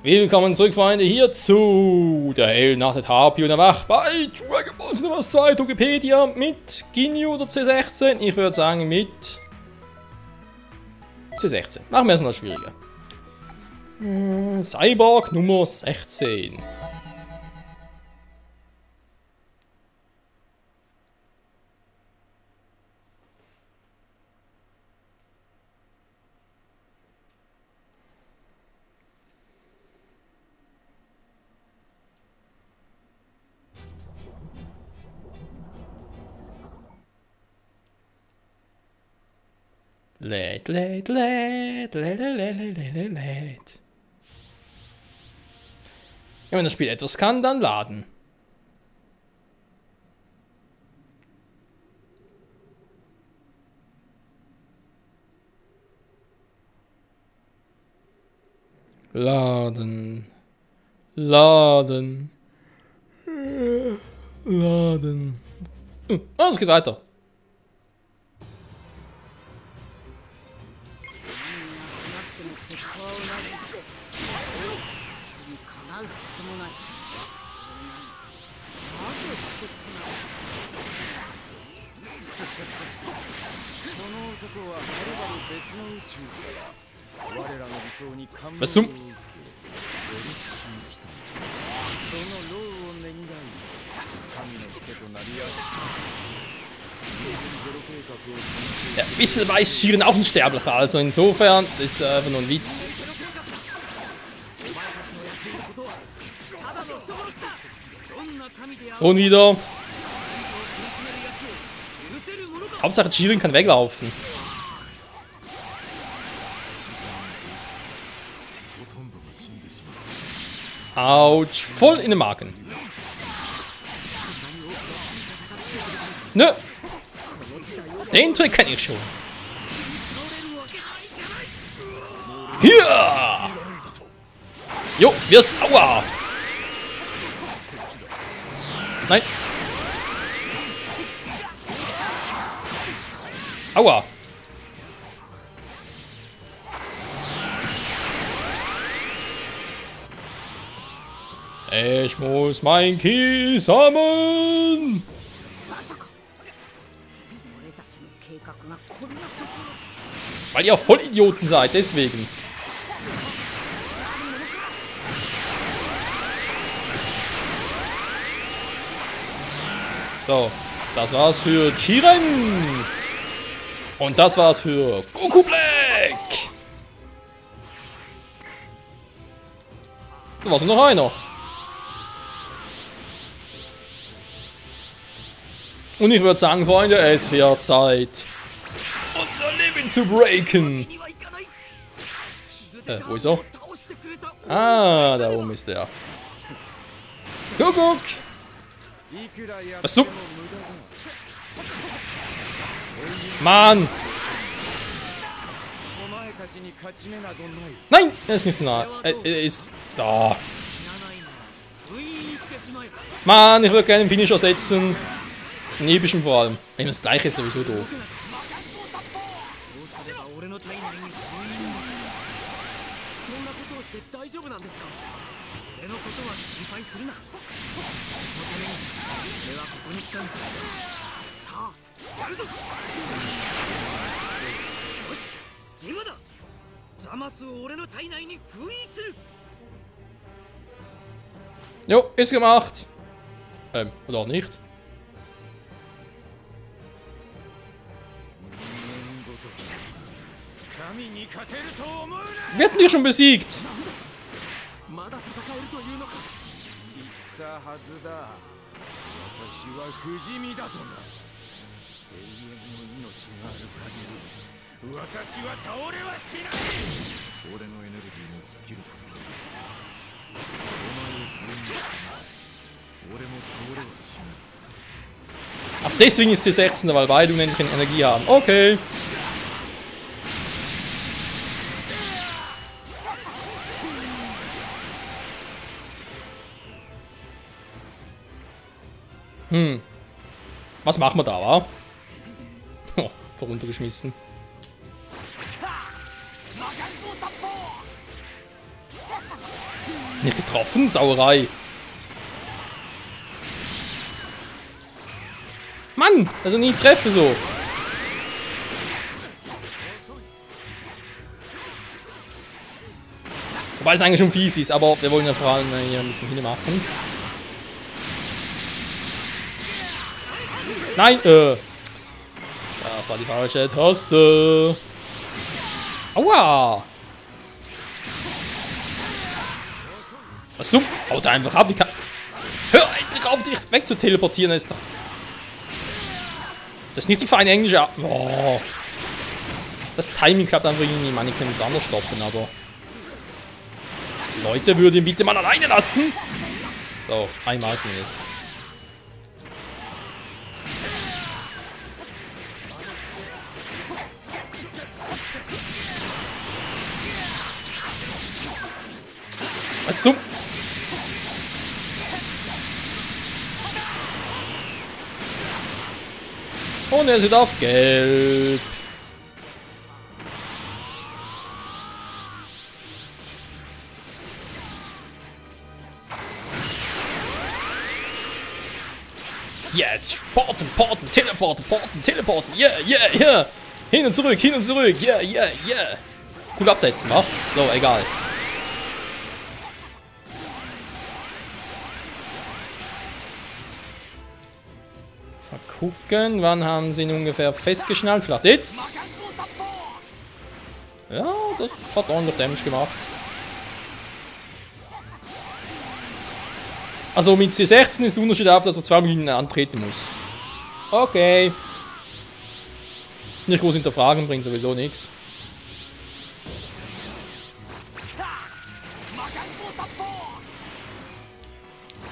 Willkommen zurück, Freunde, hier zu der Hell nach der Harpy und der Wach bei Dragon Ball Xenoverse 2 Wikipedia mit Ginyu oder C16. Ich würde sagen mit C16. Machen wir es noch schwieriger. Cyborg Nummer 16. Lädt. Ja, wenn das Spiel etwas kann, dann laden. Laden. Oh, es geht weiter. Was zum? Ja, ein bisschen weiß Jiren auch ein Sterblicher, also insofern das ist einfach nur ein Witz. Und wieder. Hauptsache Jiren kann weglaufen. Autsch, voll in den Magen. Nö. Den Trick kenne ich schon. Hier. Jo, wirst. Aua. Nein. Aua. Ich muss mein Ki sammeln. Weil ihr Vollidioten seid, deswegen. So, das war's für Jiren. Und das war's für Goku Black. Da war's nur noch einer. Und ich würde sagen, Freunde, es wird Zeit, unser Leben zu breaken. Wo ist er? Ah, da oben ist er. Kuckuck! Was so? Mann! Nein, er ist nicht so nah. Er ist da. Mann, ich würde gerne den Finisher setzen. Den epischen vor allem. Wenn das gleiche ist sowieso doof. Jo, ist gemacht. Oder auch nicht. Wir hatten die schon besiegt. Ach, deswegen ist sie 16, weil beide unendliche Energie haben. Okay. Was machen wir da, wa? Oh, runtergeschmissen. Nicht getroffen? Sauerei. Mann, also nie treffe so. Wobei es eigentlich schon fies ist, aber wir wollen ja vor allem hier ein bisschen hinmachen. Nein, das war die falsche Taste. Aua! Was so? Haut einfach ab, wie kann... Hör endlich auf, dich weg zu teleportieren, das ist doch... Das ist nicht die feine englische... Oh. Das Timing klappt einfach irgendwie, man, ich kann es anders stoppen, aber... Leute, würde ihn bitte mal alleine lassen! So, einmal zumindest. Was zum... Und er sieht auf Gelb. Jetzt! Porten, teleporten, yeah, yeah, yeah! Hin und zurück, yeah, yeah, yeah! Coole Updates, wa? So, egal. Mal gucken, wann haben sie ihn ungefähr festgeschnallt? Vielleicht jetzt? Ja, das hat ordentlich Damage gemacht. Also mit C16 ist der Unterschied auf, dass er 2 Minuten antreten muss. Okay. Nicht groß hinterfragen, bringt sowieso nichts.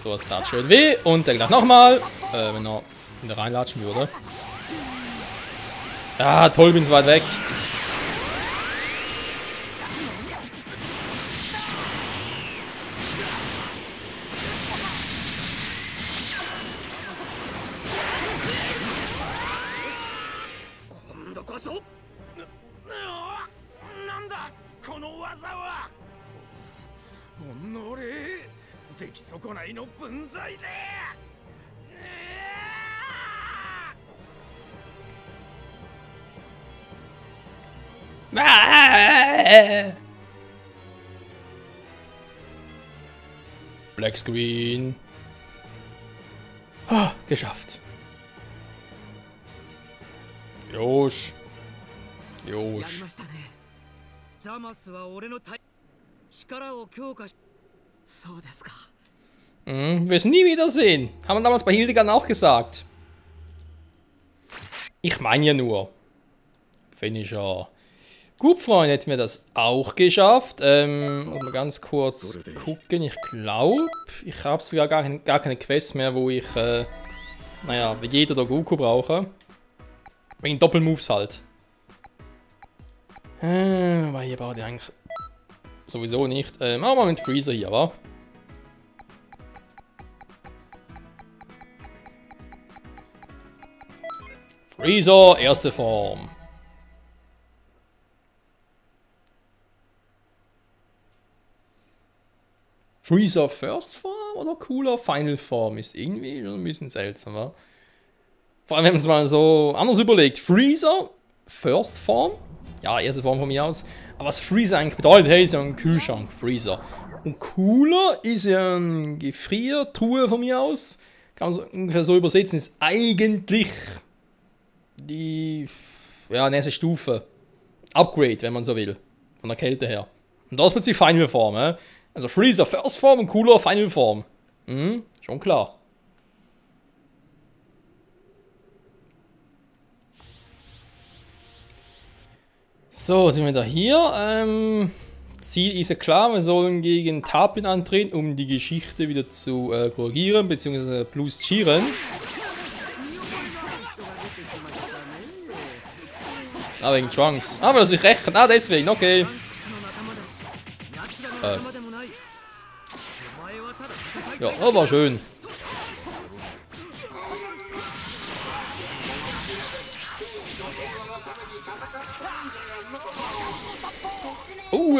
So, es tat schön weh. Und der gleich nochmal. Wenn er reinlatschen würde. Ja, toll, bin so weit weg. Black Screen. Oh, geschafft. Josh. Josh. Wir es nie wiedersehen. Haben wir damals bei Hildegard auch gesagt. Ich meine ja nur. Finisher. Gut, Freunde, hätten wir das auch geschafft. Muss mal ganz kurz gucken. Ich glaube, ich habe sogar gar keine Quest mehr, wo ich, naja, Vegeta oder Goku brauche. Wegen Doppelmoves halt. Weil hier brauche ich eigentlich sowieso nicht. Machen wir mal mit Freezer hier, wa? Freezer, erste Form. Freezer First Form oder Cooler Final Form ist irgendwie schon ein bisschen seltsam, wa? Vor allem, wenn man es mal so anders überlegt. Freezer First Form? Ja, erste Form von mir aus. Aber was Freezer eigentlich bedeutet, hey, ist ja ein Kühlschrank, Freezer. Und Cooler ist ja ein Gefriertruhe von mir aus. Kann man so ungefähr so übersetzen, ist eigentlich die, ja, nächste Stufe. Upgrade, wenn man so will. Von der Kälte her. Und das ist die Final Form, Also Freezer First Form und Cooler Final Form. Schon klar. So, sind wir da hier. Ziel ist ja klar, wir sollen gegen Tapin antreten, um die Geschichte wieder zu korrigieren, bzw. plus cheeren. Ah, wegen Trunks. Ah, weil er sich rächt. Ah, deswegen, okay. Ja, das war schön.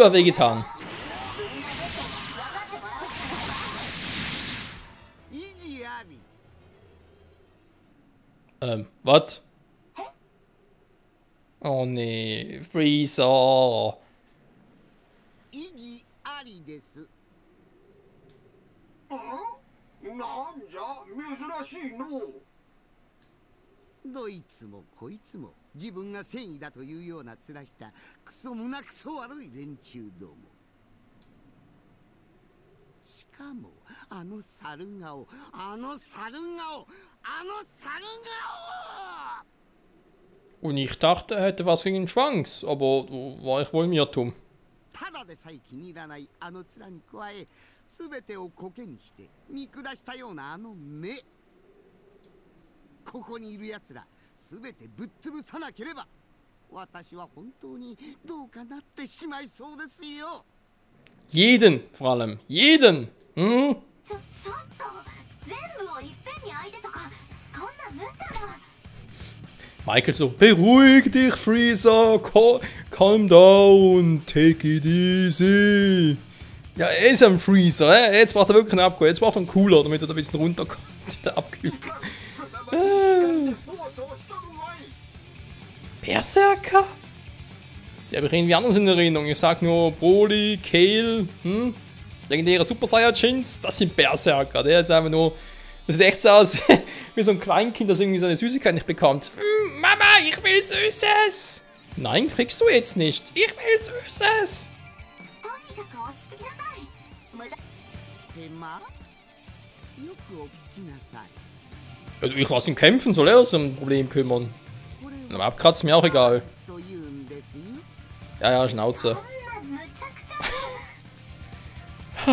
Hat wehgetan. Was? Oh nee, Freezer. 意義ありです。なんじゃ珍しいの。どいつもこいつも自分が正義だというような面したクソ胸クソ悪い連中ども。しかもあの猿顔、あの猿顔、あの猿顔。 Und ich dachte, er hätte was gegen Trunks, aber war ich wohl im Irrtum. ただでさえ気に入らないあの面に加え、すべてを苔にして見下したようなあの目。ここにいる奴らすべてぶっ潰さなければ、私は本当にどうかなってしまいそうですよ。 Jeden, vor allem. Jeden. Hm? ちょっと全部をいっぺんに相手とかそんな無茶な。 Michael so, beruhig dich, Freezer, calm down, take it easy. Ja, er ist ein Freezer, jetzt braucht er wirklich einen Upgrade, jetzt braucht er einen Cooler, damit er ein bisschen runterkommt, der abkühlt. Berserker? Die habe ich irgendwie anders in Erinnerung. Ich sag nur Broly, Kale, legendäre Super Saiyajins, das sind Berserker. Der ist einfach nur. Das sieht echt so aus wie so ein Kleinkind, das irgendwie seine Süßigkeit nicht bekommt. Mama, ich will Süßes! Nein, kriegst du jetzt nicht. Ich will Süßes! Ja, ich lasse ihn kämpfen, soll er sich um ein Problem kümmern? Am Abkratzen mir auch egal. Ja, ja, Schnauze.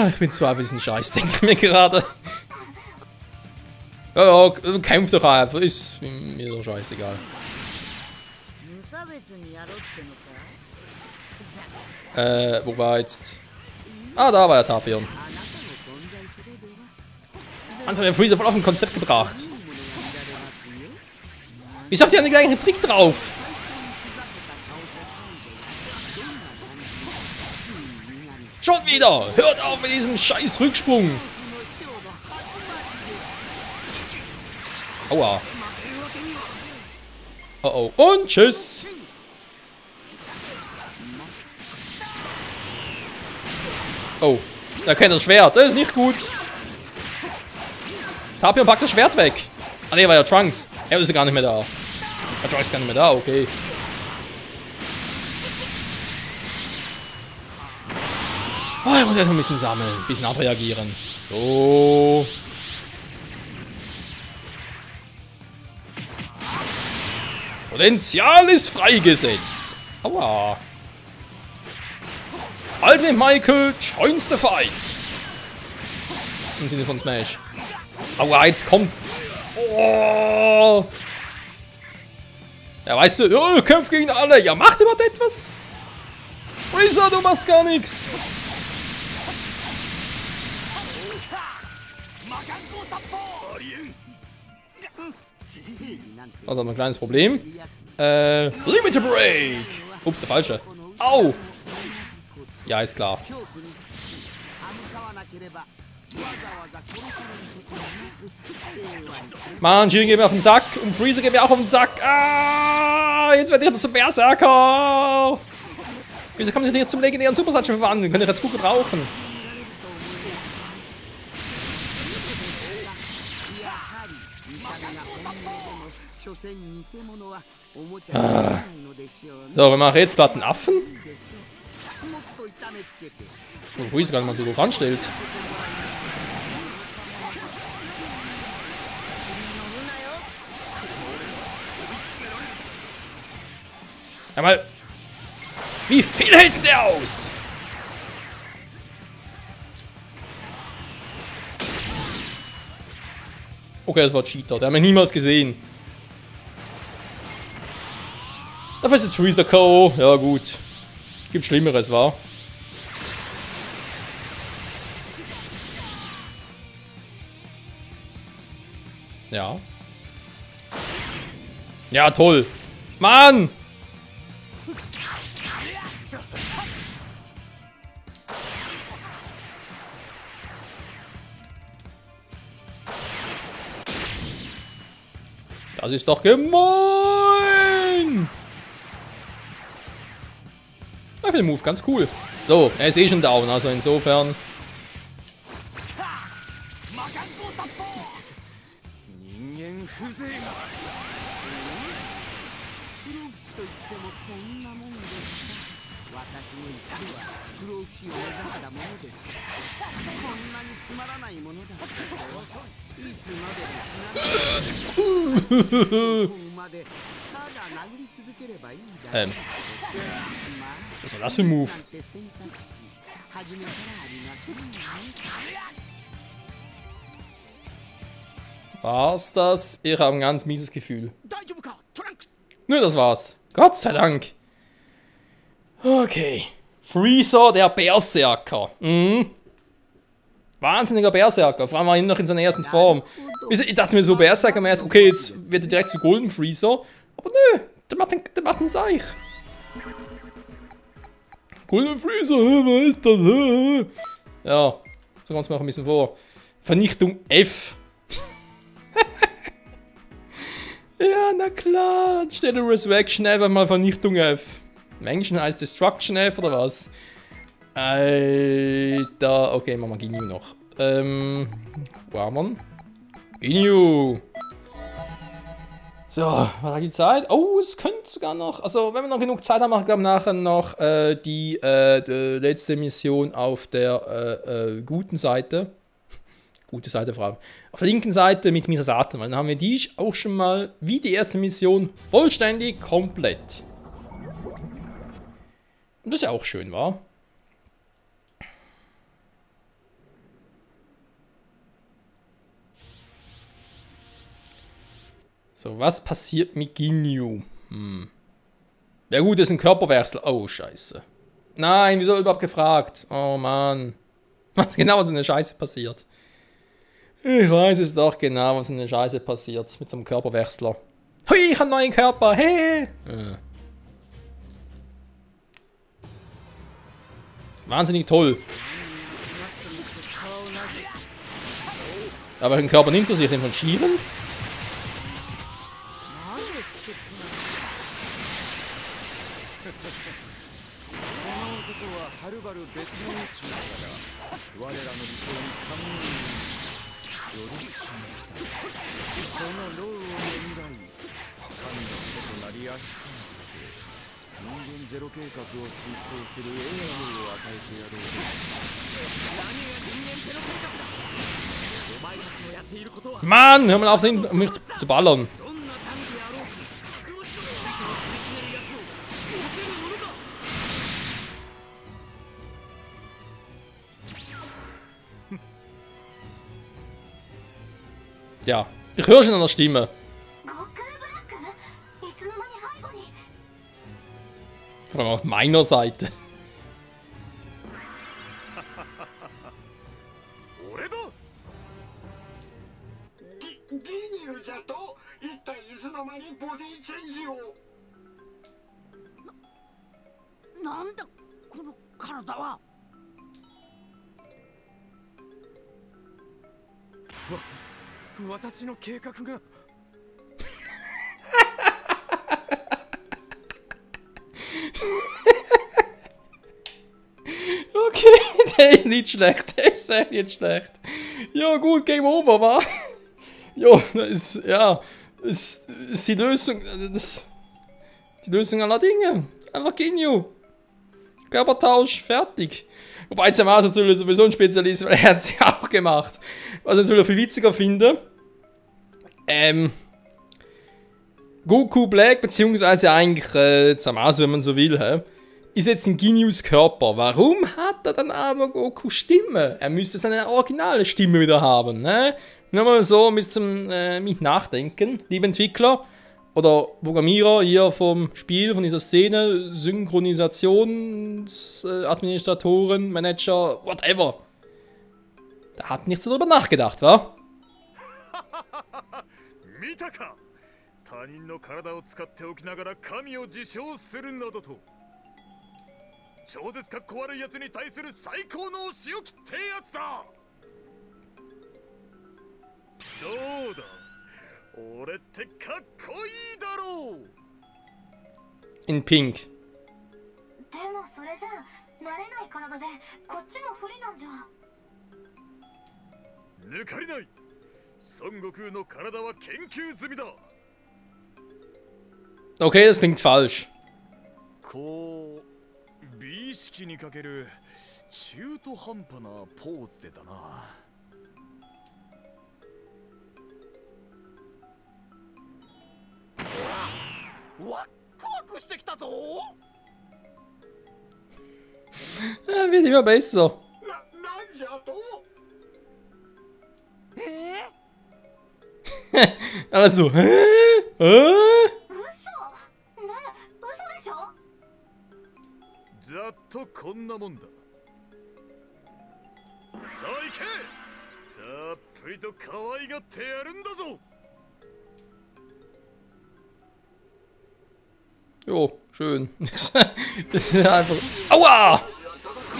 Ich bin zwar ein bisschen scheiß, denke ich mir gerade. Ja, ja, kämpf doch einfach, ist mir doch scheißegal. Wo war jetzt? Ah, da war der Tapion. Hans hat den Freezer voll auf ein Konzept gebracht. Wieso habt ihr einen gleichen Trick drauf? Schon wieder! Hört auf mit diesem scheiß Rücksprung! Aua! Oh oh. Und tschüss! Oh. Er kennt das Schwert. Das ist nicht gut. Tapion packt das Schwert weg. Ah ne, war ja Trunks. Er ist ja gar nicht mehr da. Ja, Trunks ist gar nicht mehr da, okay. Oh, ich muss erst mal ein bisschen sammeln, ein bisschen abreagieren. So. Potenzial ist freigesetzt. Aua. Ultimate Michael joins the fight. Im Sinne von Smash. Aua, jetzt kommt. Oh. Ja, weißt du, oh, kämpft gegen alle. Ja, macht überhaupt etwas. Freezer, du machst gar nichts. Also ein kleines Problem. Limit Break! Ups, der falsche. Au! Ja, ist klar. Mann, Jiren geht mir auf den Sack und Freezer geht mir auch auf den Sack. Ah, jetzt werde ich noch zum Berserker. Wieso kann man sich nicht zum legendären Super Saiyan verwandeln? Könnt ihr jetzt gut gebrauchen. Ah. So, wir machen jetzt platten Affen. Oh, Freezer gar nicht mal so hoch anstellt. Ja, mal. Wie viel hält denn der aus? Okay, das war Cheater. Der hat mich niemals gesehen. Dafür ist jetzt Freezer K.O. Ja, gut. Gibt Schlimmeres, wa? Ja. Ja, toll. Mann! Das ist doch gemein! Ich finde den Move ganz cool. So, er ist eh schon down, also insofern. Was war das für ein Move? War's das? Ich habe ein ganz mieses Gefühl. Nö, das war's. Gott sei Dank. Okay. Freezer, der Berserker. Mhm. Wahnsinniger Berserker. Vor allem noch in seiner ersten Form. Ich dachte mir so, Berserker, okay, jetzt wird er direkt zu Golden Freezer. Aber nö, der macht einen Seich. Golden Freezer, was ist das? Ja, so kommt es mir auch ein bisschen vor. Vernichtung F. Ja, na klar. Anstelle Resurrection einfach mal Vernichtung F. Menschen heißt Destruction F oder was? Alter. Okay, machen wir Ginyu noch. Wo haben wir? Ginyu. So, was hat die Zeit? Oh, es könnte sogar noch. Also, wenn wir noch genug Zeit haben, machen wir, glaube ich, nachher noch die letzte Mission auf der guten Seite. Gute Seite, vor allem. Auf der linken Seite mit Misasaten, weil dann haben wir die auch schon mal, wie die erste Mission, vollständig komplett. Und das ist ja auch schön, wa? So, was passiert mit Ginyu? Ja gut, das ist ein Körperwechsel. Oh, scheiße. Nein, wieso überhaupt gefragt? Oh, Mann. Was genau so eine Scheiße passiert? Ich weiß es doch genau, was in der Scheiße passiert mit so einem Körperwechsler. Hui, ich habe einen neuen Körper, hey! Wahnsinnig toll. Aber welchen Körper nimmt er sich? Den von Shiren? Mann, hör mal auf, mich zu ballern. Ja, ich höre schon an der Stimme. Vor allem auf meiner Seite. Okay, der ist nicht schlecht, der ist echt nicht schlecht. Ja gut, Game Over, wa? Ja, das ist die Lösung. Die Lösung aller Dinge. Einfach Ginyu. Körpertausch, fertig. Wobei Zamasu natürlich sowieso ein Spezialist, weil er hat es ja auch gemacht. Was ich natürlich viel witziger finde. Goku Black, beziehungsweise eigentlich Zamasu, wenn man so will, ist jetzt ein Ginyus Körper. Warum hat er dann aber Goku Stimme? Er müsste seine originale Stimme wieder haben, ne? Nur mal so mit nachdenken, liebe Entwickler oder Programmierer hier vom Spiel, von dieser Szene, Synchronisationsadministratoren, Manager, whatever. Da hat nichts darüber nachgedacht, wa? 見たか他人の体を使っておきながら神を自称するなどと超絶かっこ悪いやつに対する最高の仕置きってやつだどうだ俺ってかっこいいだろう。 In Pink. でもそれじゃ慣れない体でこっちも不利なんじゃ。抜かりない。孫悟空の体は研究済みだ。 Okay, das klingt falsch. こう美意識にかける中途半端なポーズでだな。ワクワクしてきたぞ。 Wird immer besser. なんじゃと Also, hä? 嘘。ねえ、嘘でしょ。ざっとこんなもんだ。さあ行け。たっぷりと可愛がってやるんだぞ。 Jo, schön. Das ist einfach. Aua!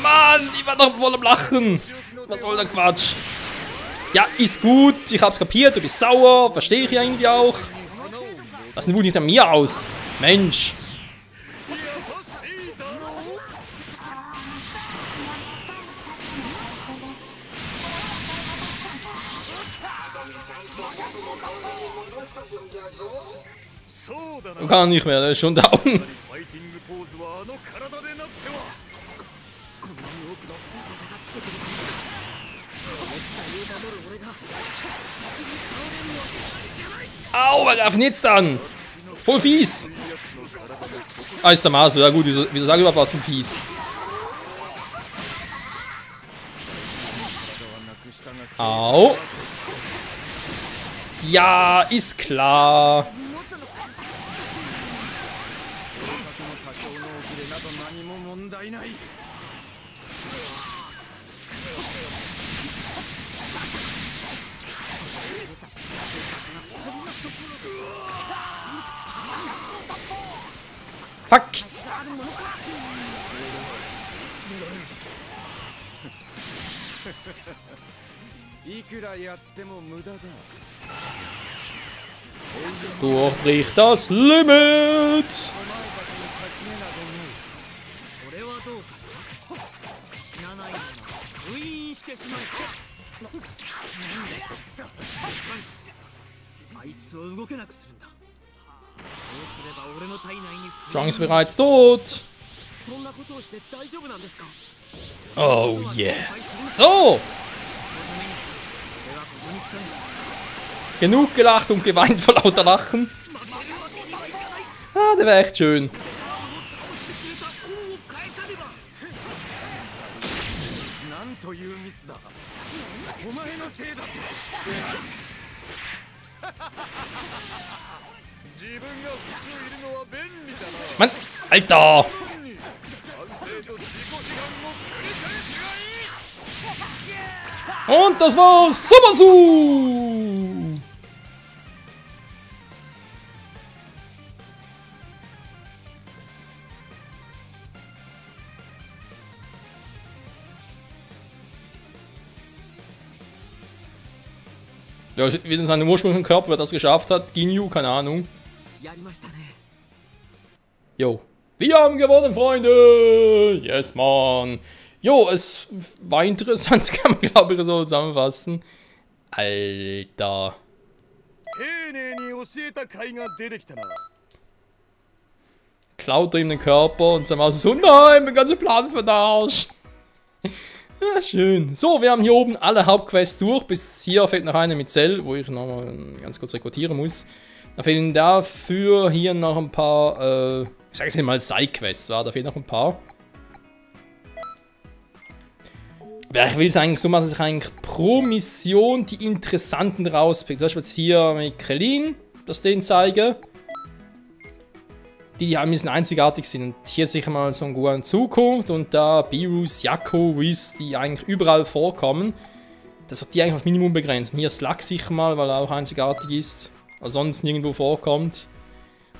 Mann, die war doch voll am Lachen. Was soll der Quatsch? Ja, ist gut. Ich hab's kapiert. Du bist sauer. Verstehe ich ja irgendwie auch. Lass den Wut nicht an mir aus. Mensch. Kann nicht mehr, der ist schon down. ファイティングポーズはあの体でなくては。 Au, wer greift denn jetzt an? Voll fies. Ah, ist der Maso. Ja gut, wieso sage ich überhaupt was denn fies? Au. Ja, ist klar. Fuck. いくらやっても無駄だ。 Durchbricht das Limit. それはどうかな。死なないなら封印してしまえ。なんでクソ。パンクス。あいつを動けなくするんだ。そうすれば俺の体内に。 Zhang ist bereits tot. そんなことをして大丈夫なんですか。 Oh yeah. So. Genug gelacht und geweint vor lauter Lachen. Ah, der wäre echt schön. Mann, Alter! Und das war's! Summersu! Ja, wieder in seinem ursprünglichen Körper, wer das geschafft hat. Ginyu, keine Ahnung. やりましたね。 Jo. Wir haben gewonnen, Freunde! Yes, man! Jo, es war interessant, kann man glaube ich so zusammenfassen. Alter. 丁寧に教えた甲斐が出てきたな。 Klaut er ihm den Körper und dann war es so, nein, mein ganzer Plan für den Arsch. Ja, schön. So, wir haben hier oben alle Hauptquests durch. Bis hier fehlt noch eine mit Cell, wo ich nochmal ganz kurz rekrutieren muss. Da fehlen dafür hier noch ein paar, ich sage es mal Side-Quests, da fehlen noch ein paar. Ich will es eigentlich so machen, dass ich eigentlich pro Mission die interessanten rauspicke. Zum Beispiel jetzt hier mit Krillin, das den zeige. Die ein bisschen einzigartig sind. Und hier sicher mal Son Gohan Zukunft und da Beerus, Jakko, Whis, die eigentlich überall vorkommen. Das hat die eigentlich auf Minimum begrenzt. Und hier Slug sicher mal, weil er auch einzigartig ist. Also sonst nirgendwo vorkommt.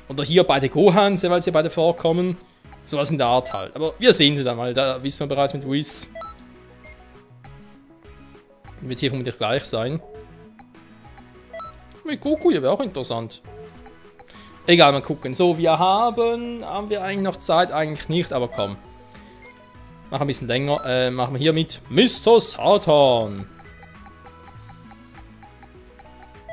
Oder hier beide Gohans, weil sie beide vorkommen. Sowas in der Art halt. Aber wir sehen sie dann mal. Da wissen wir bereits mit Whis. Wird hier vermutlich gleich sein. Mit Goku, ja, wäre auch interessant. Egal, mal gucken. So, haben wir eigentlich noch Zeit? Eigentlich nicht, aber komm. Machen ein bisschen länger. Machen wir hier mit Mr. Satan.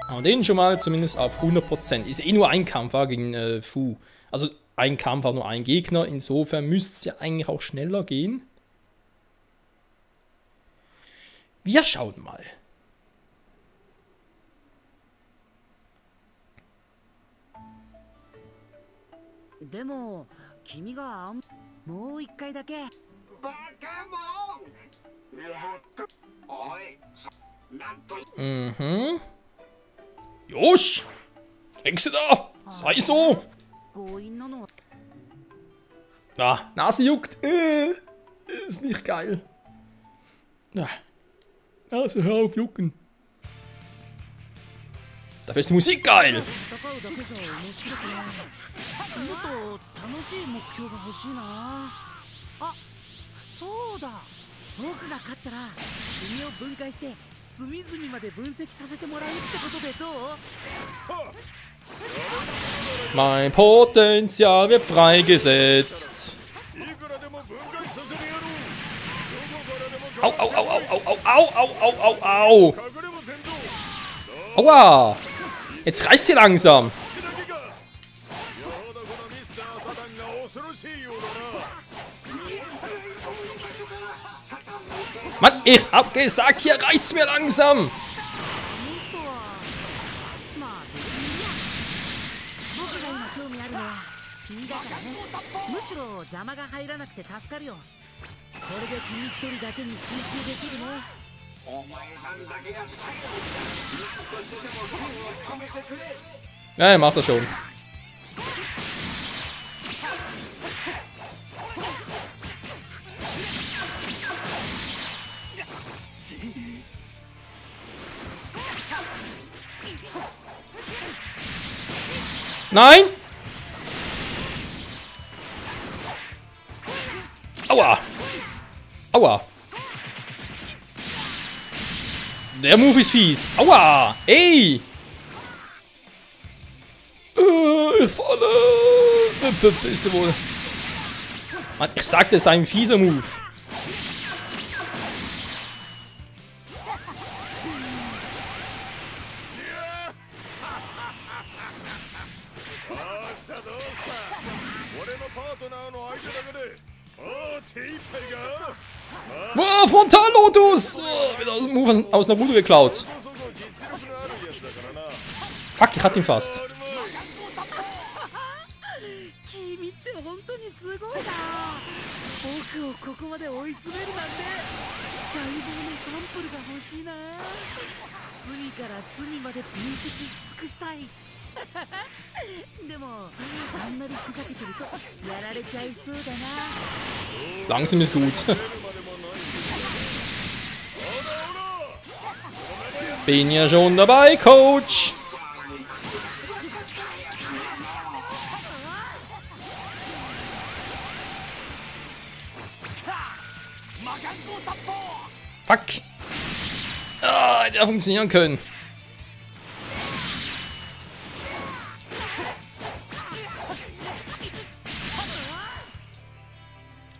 Und den schon mal zumindest auf 100%. Ist eh nur ein Kampf gegen Fu. Also ein Kampf hat nur ein Gegner. Insofern müsste es ja eigentlich auch schneller gehen. Wir schauen mal. でも君がもう一回だけ。バカモン。やっと。おい。なんと。Mhm. Josh! Hexe da! Sei so! 強引なの。 Ah, Nase juckt. Ist nicht geil. Ah. Also hör auf jucken. Dafür ist die Musik geil. 戦うだけじゃ面白くない。もっと楽しい目標が欲しいな。あ、そうだ。僕が勝ったら君を分解して隅々まで分析させてもらうってことでどう？ Mein Potenzial wird freigesetzt. Au, au, au, au, au, au, au, au, au, au. Aua! Jetzt reißt sie langsam. Mann, ich hab gesagt, hier reicht's mir langsam. むしろ邪魔が入らなくて助かるよ。これで君一人だけに集中できるね。お前さんだけが最後にずっとしてでも剣を止めてくれ。Ja, er macht das schon. Nein! Aua! Aua! Der Move ist fies. Aua! Ey! Ich falle! Das ist wohl... Mann, ich sagte, es sei ein fieser Move. Wow, Frontal-Lotus! Wieder aus dem Move aus einer Route geklaut. Fuck, ich hatte ihn fast. 君って本当にすごいな。僕をここまで追い詰めるなんて細胞のサンプルが欲しいな。隅から隅まで分析し尽くしたい。でもあんまりふざけてるとやられちゃいそうだな。 Langsam ist gut. Bin ja schon dabei, Coach. Fuck. Ah, hätte ja funktionieren können.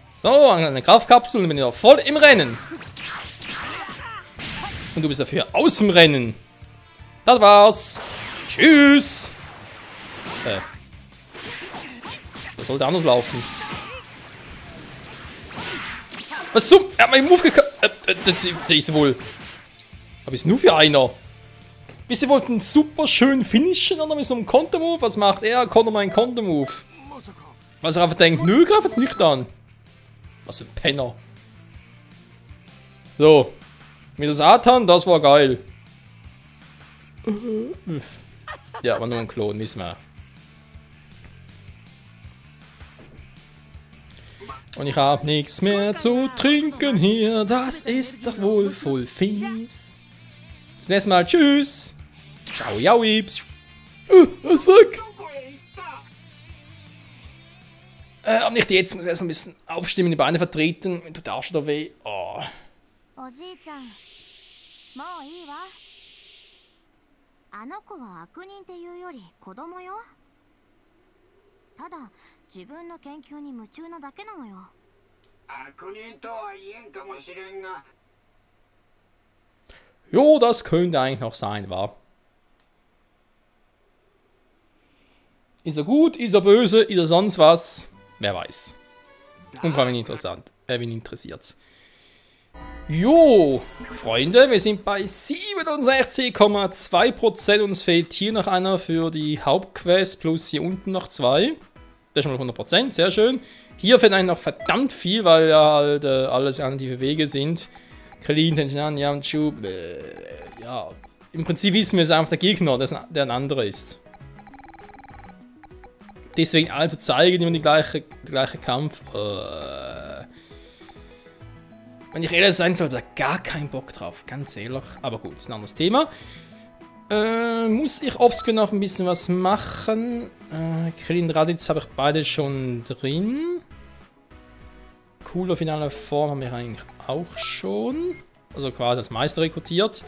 So, eine Kraftkapsel und bin ich auch voll im Rennen. Und du bist dafür aus dem Rennen. Das war's. Tschüss. Das sollte anders laufen. Was zum? Er hat meinen Move gekauft. Das ist wohl. Aber ist nur für einer. Bis sie wollten super schön finishen oder mit so einem Kontermove. Was macht er? Konter meinen Kontermove. Was er einfach denkt, nö, greif jetzt nicht an. Was ein Penner. So. Mit der Satan, das war geil. Ja, aber nur ein Klon, wissen wir. Und ich hab nichts mehr zu trinken hier. Das ist doch wohl voll fies. Bis nächstes Mal. Tschüss. Ciao, Jauips. Was sag? Aber nicht jetzt, muss ich erstmal ein bisschen aufstimmen, die Beine vertreten. Mir tut der Arsch da weh. Oh. おじいちゃんもういいわあの子は悪人っていうより子供よ。ただ自分の研究に夢中なだけなのよ。悪人とは言えんかもしれんが。Jo, das könnte eigentlich noch sein, wa? Ist er gut, ist er böse, ist er sonst was? Wer weiß. Und vor allem interessant. Wen interessiert's? Jo, Freunde, wir sind bei 67,2%. Uns fehlt hier noch einer für die Hauptquest, plus hier unten noch 2. Das ist schon mal 100%, sehr schön. Hier fehlt eigentlich noch verdammt viel, weil ja halt alles alternative Wege sind. Krillin, Tenshinhan, Yamchu, ja, im Prinzip wissen wir es einfach der Gegner, der ein anderer ist. Deswegen also zeigen immer der gleiche Kampf. Wenn ich ehrlich sein soll, da gar keinen Bock drauf, ganz ehrlich. Aber gut, ist ein anderes Thema. Muss ich offscreen noch ein bisschen was machen? Krillin, Raditz habe ich beide schon drin. Cooler finaler Form haben wir eigentlich auch schon. Also quasi das meiste rekrutiert.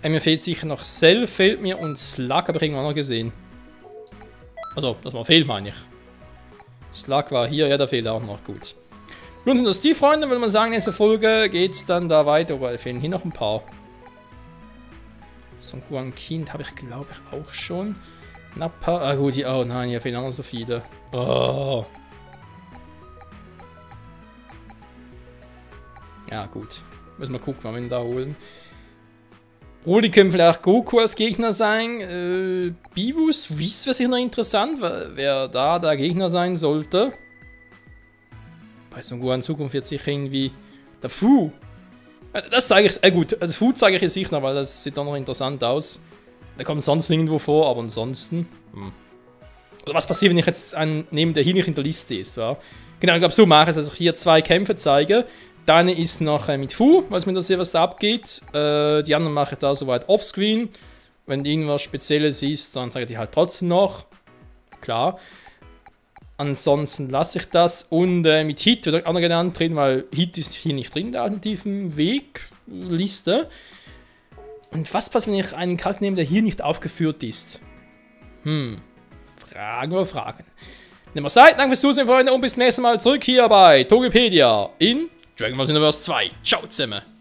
Mir fehlt sicher noch Cell, fehlt mir, und Slug habe ich irgendwann noch gesehen. Also, das war fehlt, meine ich. Slug war hier, ja, da fehlt auch noch, gut. Nun sind das die Freunde, würde man sagen, nächste Folge geht es dann da weiter, aber fehlen hier noch ein paar. Son Quan Kind habe ich, glaube ich, auch schon. Nappa, ah gut, hier, oh nein, hier fehlen auch noch so viele. Oh. Ja, gut. Müssen wir gucken, wann wir ihn da holen. Rudi könnte vielleicht Goku als Gegner sein. Bivus, Whis wäre sicher noch interessant, wer da der Gegner sein sollte. Bei Son Gohan in Zukunft wird sicher irgendwie der Fu. Das zeige ich, gut, also Fu zeige ich jetzt sicher noch, weil das sieht doch noch interessant aus. Der kommt sonst nirgendwo vor, aber ansonsten. Oder was passiert, wenn ich jetzt einen nehme, der hier nicht in der Liste ist, wa? Genau, ich glaube, so mache ich es, dass ich hier 2 Kämpfe zeige. Deine ist noch mit Fu, weil es mir da sehe, was da abgeht. Die anderen mache ich da soweit offscreen. Wenn irgendwas Spezielles ist, dann zeige ich die halt trotzdem noch. Klar. Ansonsten lasse ich das. Und mit Hit wird auch noch gerne antreten, weil Hit ist hier nicht drin in der alternativen Wegliste. Und was passiert, wenn ich einen Charakter nehme, der hier nicht aufgeführt ist? Fragen über Fragen. Nehmen wir Zeit, danke fürs Zusehen, Freunde, und bis zum nächsten Mal zurück hier bei Togepedia in Dragon Ball Xenoverse 2. Ciao zusammen!